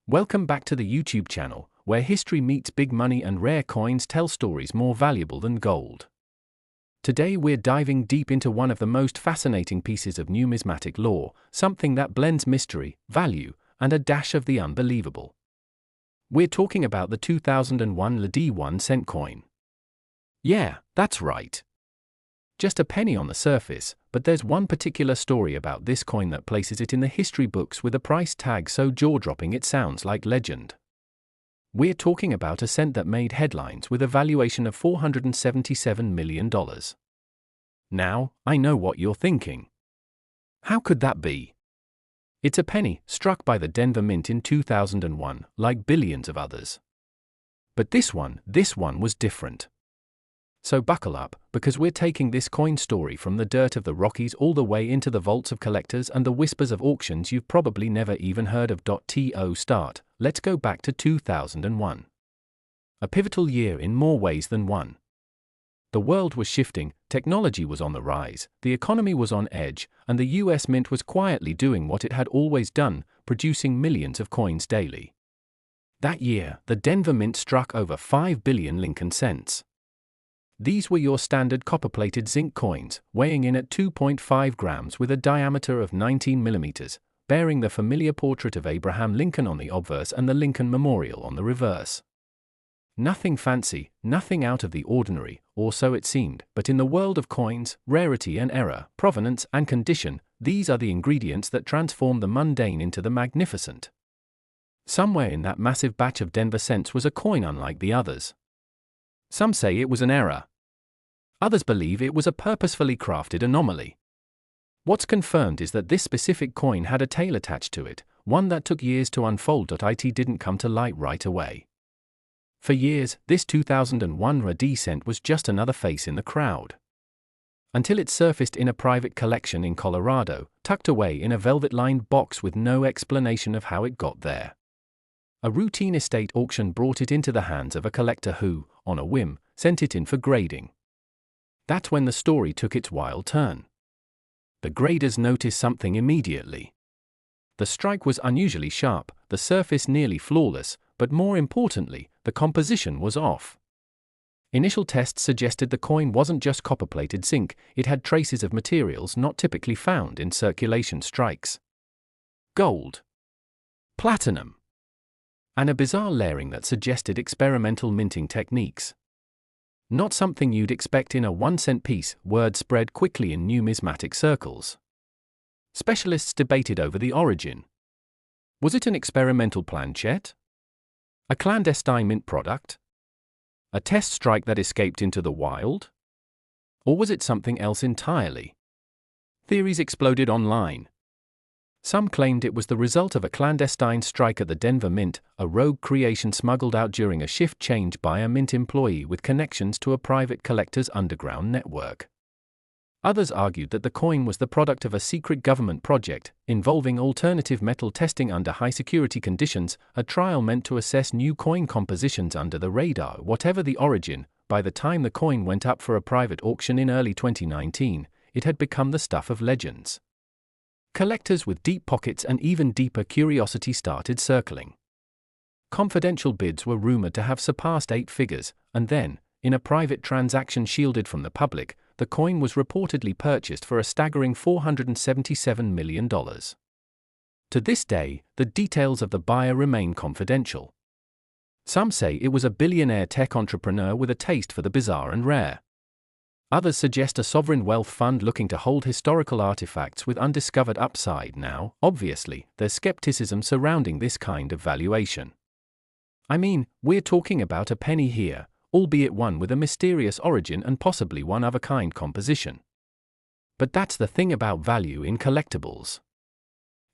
Welcome back to the YouTube channel, where history meets big money and rare coins tell stories more valuable than gold. Today we're diving deep into one of the most fascinating pieces of numismatic lore, something that blends mystery, value, and a dash of the unbelievable. We're talking about the 2001 LD 1 cent coin. Yeah, that's right. Just a penny on the surface, but there's one particular story about this coin that places it in the history books with a price tag so jaw-dropping it sounds like legend. We're talking about a cent that made headlines with a valuation of $477 million. Now, I know what you're thinking. How could that be? It's a penny, struck by the Denver Mint in 2001, like billions of others. But this one was different. So buckle up, because we're taking this coin story from the dirt of the Rockies all the way into the vaults of collectors and the whispers of auctions you've probably never even heard of. To start, let's go back to 2001. A pivotal year in more ways than one. The world was shifting, technology was on the rise, the economy was on edge, and the US Mint was quietly doing what it had always done, producing millions of coins daily. That year, the Denver Mint struck over 5 billion Lincoln cents. These were your standard copper-plated zinc coins, weighing in at 2.5 grams with a diameter of 19 millimeters, bearing the familiar portrait of Abraham Lincoln on the obverse and the Lincoln Memorial on the reverse. Nothing fancy, nothing out of the ordinary, or so it seemed, but in the world of coins, rarity and error, provenance and condition, these are the ingredients that transform the mundane into the magnificent. Somewhere in that massive batch of Denver cents was a coin unlike the others. Some say it was an error. Others believe it was a purposefully crafted anomaly. What's confirmed is that this specific coin had a tale attached to it, one that took years to unfold. It didn't come to light right away. For years, this 2001 LD cent was just another face in the crowd. Until it surfaced in a private collection in Colorado, tucked away in a velvet-lined box with no explanation of how it got there. A routine estate auction brought it into the hands of a collector who, on a whim, sent it in for grading. That's when the story took its wild turn. The graders noticed something immediately. The strike was unusually sharp, the surface nearly flawless, but more importantly, the composition was off. Initial tests suggested the coin wasn't just copper-plated zinc, it had traces of materials not typically found in circulation strikes. Gold, platinum, and a bizarre layering that suggested experimental minting techniques. Not something you'd expect in a 1-cent piece, word spread quickly in numismatic circles. Specialists debated over the origin. Was it an experimental planchette? A clandestine mint product? A test strike that escaped into the wild? Or was it something else entirely? Theories exploded online. Some claimed it was the result of a clandestine strike at the Denver Mint, a rogue creation smuggled out during a shift change by a mint employee with connections to a private collector's underground network. Others argued that the coin was the product of a secret government project, involving alternative metal testing under high-security conditions, a trial meant to assess new coin compositions under the radar. Whatever the origin, by the time the coin went up for a private auction in early 2019, it had become the stuff of legends. Collectors with deep pockets and even deeper curiosity started circling. Confidential bids were rumored to have surpassed 8 figures, and then, in a private transaction shielded from the public, the coin was reportedly purchased for a staggering $477 million. To this day, the details of the buyer remain confidential. Some say it was a billionaire tech entrepreneur with a taste for the bizarre and rare. Others suggest a sovereign wealth fund looking to hold historical artifacts with undiscovered upside. Now, obviously, there's skepticism surrounding this kind of valuation. I mean, we're talking about a penny here, albeit one with a mysterious origin and possibly one-of-a-kind composition. But that's the thing about value in collectibles.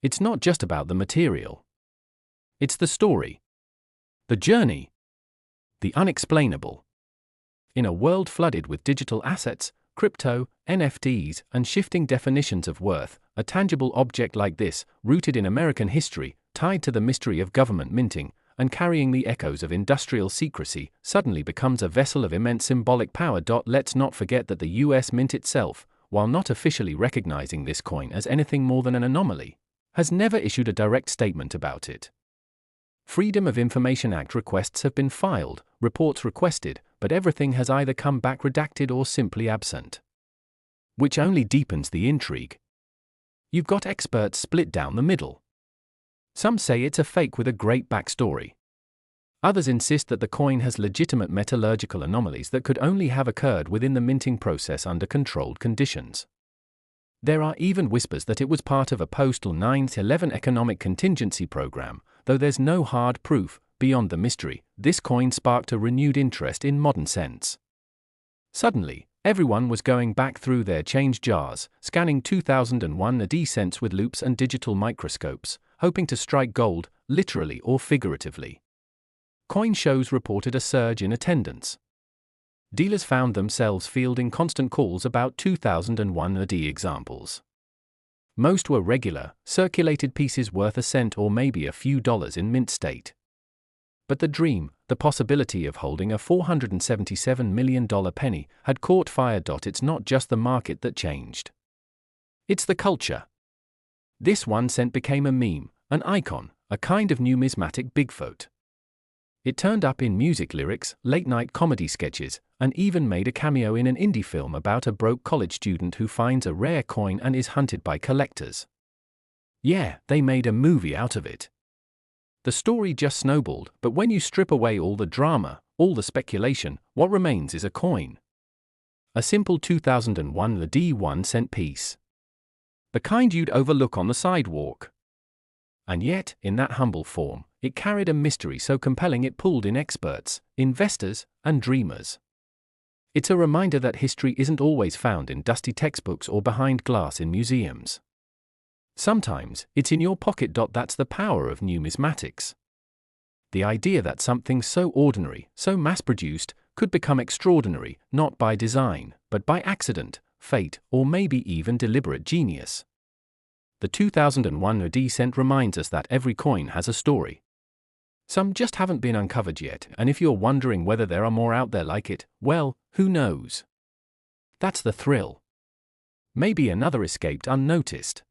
It's not just about the material. It's the story, the journey, the unexplainable. In a world flooded with digital assets, crypto, NFTs, and shifting definitions of worth, a tangible object like this, rooted in American history, tied to the mystery of government minting, and carrying the echoes of industrial secrecy, suddenly becomes a vessel of immense symbolic power. Let's not forget that the US Mint itself, while not officially recognizing this coin as anything more than an anomaly, has never issued a direct statement about it. Freedom of Information Act requests have been filed, reports requested, but everything has either come back redacted or simply absent. Which only deepens the intrigue. You've got experts split down the middle. Some say it's a fake with a great backstory. Others insist that the coin has legitimate metallurgical anomalies that could only have occurred within the minting process under controlled conditions. There are even whispers that it was part of a postal 9/11 economic contingency program, though there's no hard proof. Beyond the mystery, this coin sparked a renewed interest in modern cents. Suddenly, everyone was going back through their change jars, scanning 2001 AD cents with loupes and digital microscopes, hoping to strike gold, literally or figuratively. Coin shows reported a surge in attendance. Dealers found themselves fielding constant calls about 2001 AD examples. Most were regular, circulated pieces worth a cent or maybe a few dollars in mint state. But the dream, the possibility of holding a $477 million penny, had caught fire. It's not just the market that changed. It's the culture. This 1 cent became a meme, an icon, a kind of numismatic Bigfoot. It turned up in music lyrics, late-night comedy sketches, and even made a cameo in an indie film about a broke college student who finds a rare coin and is hunted by collectors. Yeah, they made a movie out of it. The story just snowballed, but when you strip away all the drama, all the speculation, what remains is a coin. A simple 2001 AD 1 cent piece. The kind you'd overlook on the sidewalk. And yet, in that humble form, it carried a mystery so compelling it pulled in experts, investors, and dreamers. It's a reminder that history isn't always found in dusty textbooks or behind glass in museums. Sometimes, it's in your pocket. That's the power of numismatics. The idea that something so ordinary, so mass-produced, could become extraordinary, not by design, but by accident, fate, or maybe even deliberate genius. The 2001 AD cent reminds us that every coin has a story. Some just haven't been uncovered yet, and if you're wondering whether there are more out there like it, well, who knows? That's the thrill. Maybe another escaped unnoticed.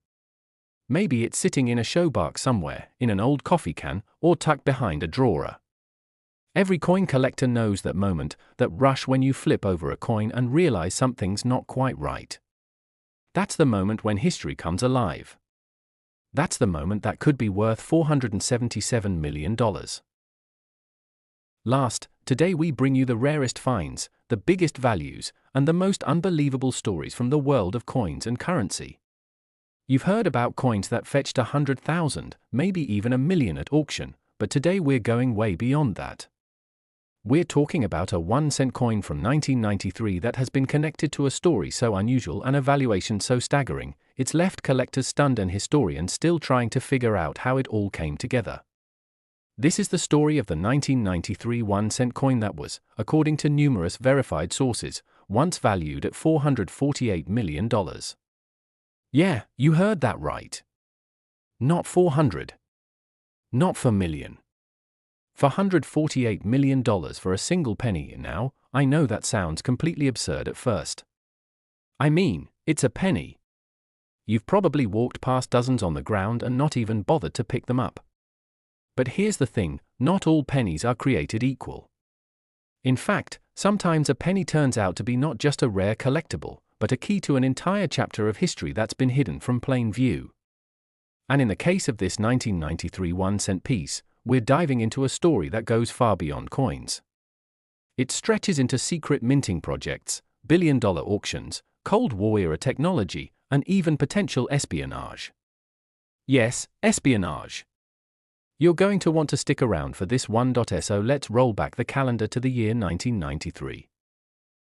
Maybe it's sitting in a showbox somewhere, in an old coffee can, or tucked behind a drawer. Every coin collector knows that moment, that rush when you flip over a coin and realize something's not quite right. That's the moment when history comes alive. That's the moment that could be worth $477 million. Last, today we bring you the rarest finds, the biggest values, and the most unbelievable stories from the world of coins and currency. You've heard about coins that fetched 100,000, maybe even 1 million at auction, but today we're going way beyond that. We're talking about a 1 cent coin from 1993 that has been connected to a story so unusual and a valuation so staggering, it's left collectors stunned and historians still trying to figure out how it all came together. This is the story of the 1993 1 cent coin that was, according to numerous verified sources, once valued at $448 million. Yeah, you heard that right. Not 400. Not for million. For $148 million for a single penny. Now, I know that sounds completely absurd at first. I mean, it's a penny. You've probably walked past dozens on the ground and not even bothered to pick them up. But here's the thing, not all pennies are created equal. In fact, sometimes a penny turns out to be not just a rare collectible, but a key to an entire chapter of history that's been hidden from plain view. And in the case of this 1993 1 cent piece, we're diving into a story that goes far beyond coins. It stretches into secret minting projects, billion-dollar auctions, Cold War-era technology, and even potential espionage. Yes, espionage. You're going to want to stick around for this one. So let's roll back the calendar to the year 1993.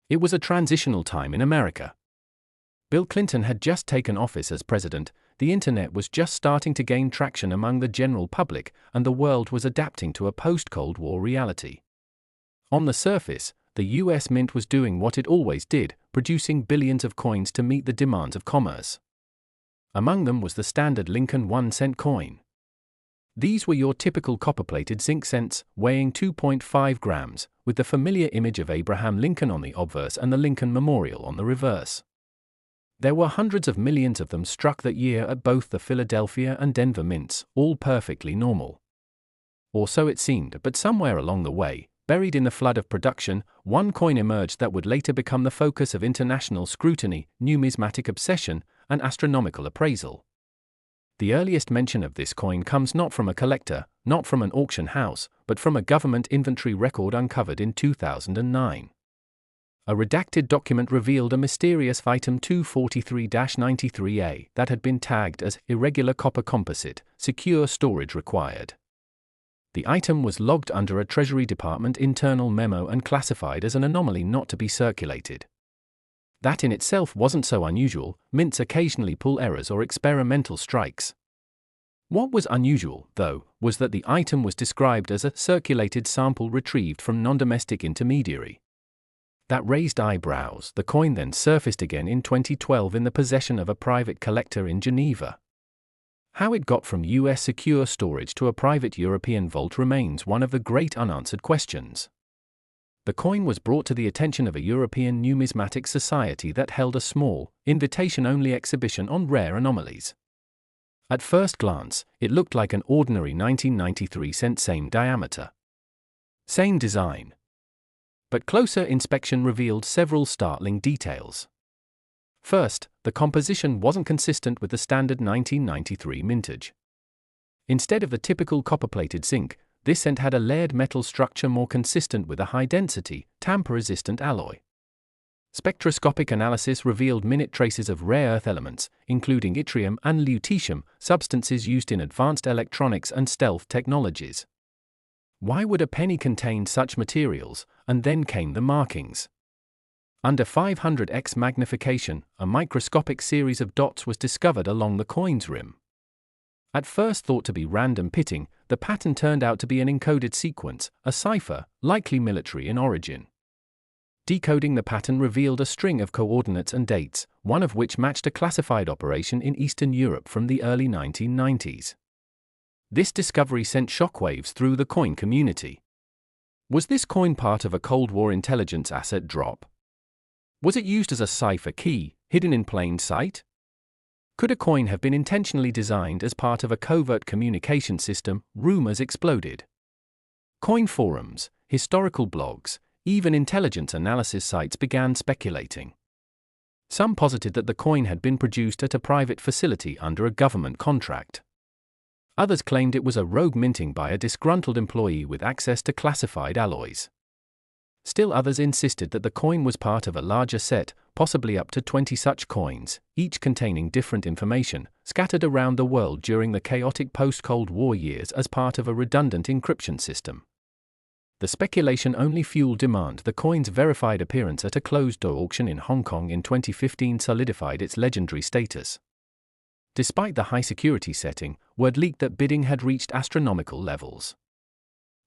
It was a transitional time in America. Bill Clinton had just taken office as president, the internet was just starting to gain traction among the general public, and the world was adapting to a post-Cold War reality. On the surface, the US Mint was doing what it always did, producing billions of coins to meet the demands of commerce. Among them was the standard Lincoln 1 cent coin. These were your typical copper-plated zinc cents, weighing 2.5 grams, with the familiar image of Abraham Lincoln on the obverse and the Lincoln Memorial on the reverse. There were hundreds of millions of them struck that year at both the Philadelphia and Denver mints, all perfectly normal. Or so it seemed, but somewhere along the way, buried in the flood of production, one coin emerged that would later become the focus of international scrutiny, numismatic obsession, and astronomical appraisal. The earliest mention of this coin comes not from a collector, not from an auction house, but from a government inventory record uncovered in 2009. A redacted document revealed a mysterious item 243-93A that had been tagged as irregular copper composite, secure storage required. The item was logged under a Treasury Department internal memo and classified as an anomaly not to be circulated. That in itself wasn't so unusual. Mints occasionally pull errors or experimental strikes. What was unusual, though, was that the item was described as a circulated sample retrieved from non-domestic intermediary. That raised eyebrows. The coin then surfaced again in 2012 in the possession of a private collector in Geneva. How it got from US secure storage to a private European vault remains one of the great unanswered questions. The coin was brought to the attention of a European numismatic society that held a small, invitation-only exhibition on rare anomalies. At first glance, it looked like an ordinary 1993 cent, same diameter, same design. But closer inspection revealed several startling details. First, the composition wasn't consistent with the standard 1993 mintage. Instead of the typical copper-plated zinc, this cent had a layered metal structure more consistent with a high-density, tamper-resistant alloy. Spectroscopic analysis revealed minute traces of rare earth elements, including yttrium and lutetium, substances used in advanced electronics and stealth technologies. Why would a penny contain such materials? And then came the markings. Under 500x magnification, a microscopic series of dots was discovered along the coin's rim. At first thought to be random pitting, the pattern turned out to be an encoded sequence, a cipher, likely military in origin. Decoding the pattern revealed a string of coordinates and dates, one of which matched a classified operation in Eastern Europe from the early 1990s. This discovery sent shockwaves through the coin community. Was this coin part of a Cold War intelligence asset drop? Was it used as a cipher key, hidden in plain sight? Could a coin have been intentionally designed as part of a covert communication system? Rumors exploded. Coin forums, historical blogs, even intelligence analysis sites began speculating. Some posited that the coin had been produced at a private facility under a government contract. Others claimed it was a rogue minting by a disgruntled employee with access to classified alloys. Still others insisted that the coin was part of a larger set, possibly up to 20 such coins, each containing different information, scattered around the world during the chaotic post-Cold War years as part of a redundant encryption system. The speculation only fueled demand. The coin's verified appearance at a closed-door auction in Hong Kong in 2015 solidified its legendary status. Despite the high security setting, word leaked that bidding had reached astronomical levels.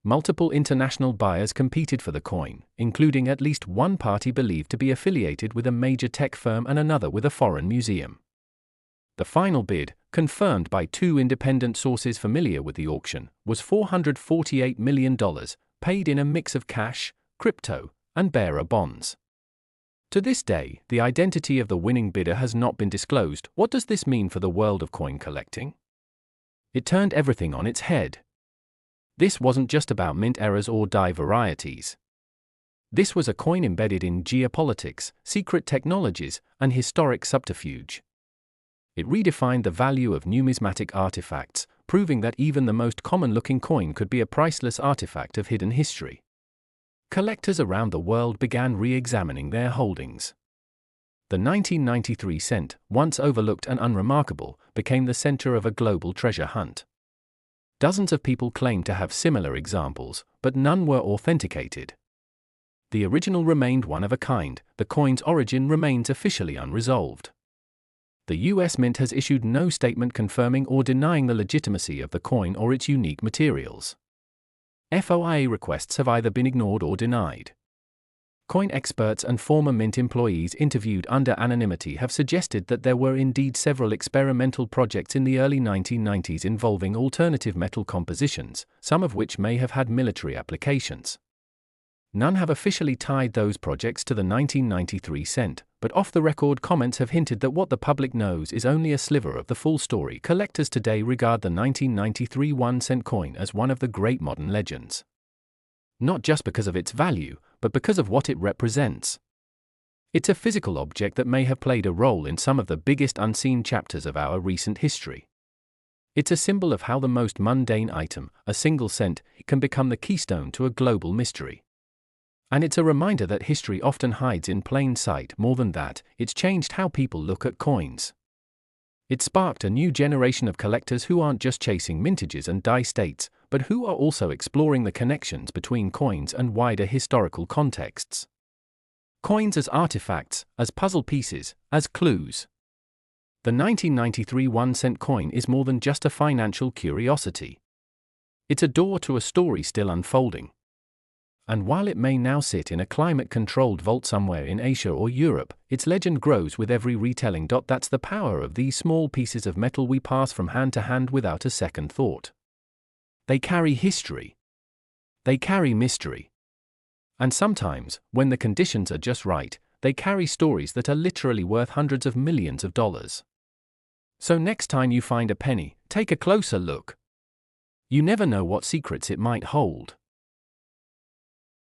Multiple international buyers competed for the coin, including at least one party believed to be affiliated with a major tech firm and another with a foreign museum. The final bid, confirmed by two independent sources familiar with the auction, was $448 million, paid in a mix of cash, crypto, and bearer bonds. To this day, the identity of the winning bidder has not been disclosed. What does this mean for the world of coin collecting? It turned everything on its head. This wasn't just about mint errors or die varieties. This was a coin embedded in geopolitics, secret technologies, and historic subterfuge. It redefined the value of numismatic artifacts, proving that even the most common-looking coin could be a priceless artifact of hidden history. Collectors around the world began re-examining their holdings. The 1993 cent, once overlooked and unremarkable, became the center of a global treasure hunt. Dozens of people claimed to have similar examples, but none were authenticated. The original remained one of a kind. The coin's origin remains officially unresolved. The US Mint has issued no statement confirming or denying the legitimacy of the coin or its unique materials. FOIA requests have either been ignored or denied. Coin experts and former Mint employees interviewed under anonymity have suggested that there were indeed several experimental projects in the early 1990s involving alternative metal compositions, some of which may have had military applications. None have officially tied those projects to the 1993 cent, but off-the-record comments have hinted that what the public knows is only a sliver of the full story. Collectors today regard the 1993 1-cent coin as one of the great modern legends. Not just because of its value, but because of what it represents. It's a physical object that may have played a role in some of the biggest unseen chapters of our recent history. It's a symbol of how the most mundane item, a single cent, can become the keystone to a global mystery. And it's a reminder that history often hides in plain sight. More than that, it's changed how people look at coins. It sparked a new generation of collectors who aren't just chasing mintages and die states, but who are also exploring the connections between coins and wider historical contexts. Coins as artifacts, as puzzle pieces, as clues. The 1993 1-cent coin is more than just a financial curiosity. It's a door to a story still unfolding. And while it may now sit in a climate-controlled vault somewhere in Asia or Europe, its legend grows with every retelling. That's the power of these small pieces of metal we pass from hand to hand without a second thought. They carry history. They carry mystery. And sometimes, when the conditions are just right, they carry stories that are literally worth hundreds of millions of dollars. So next time you find a penny, take a closer look. You never know what secrets it might hold.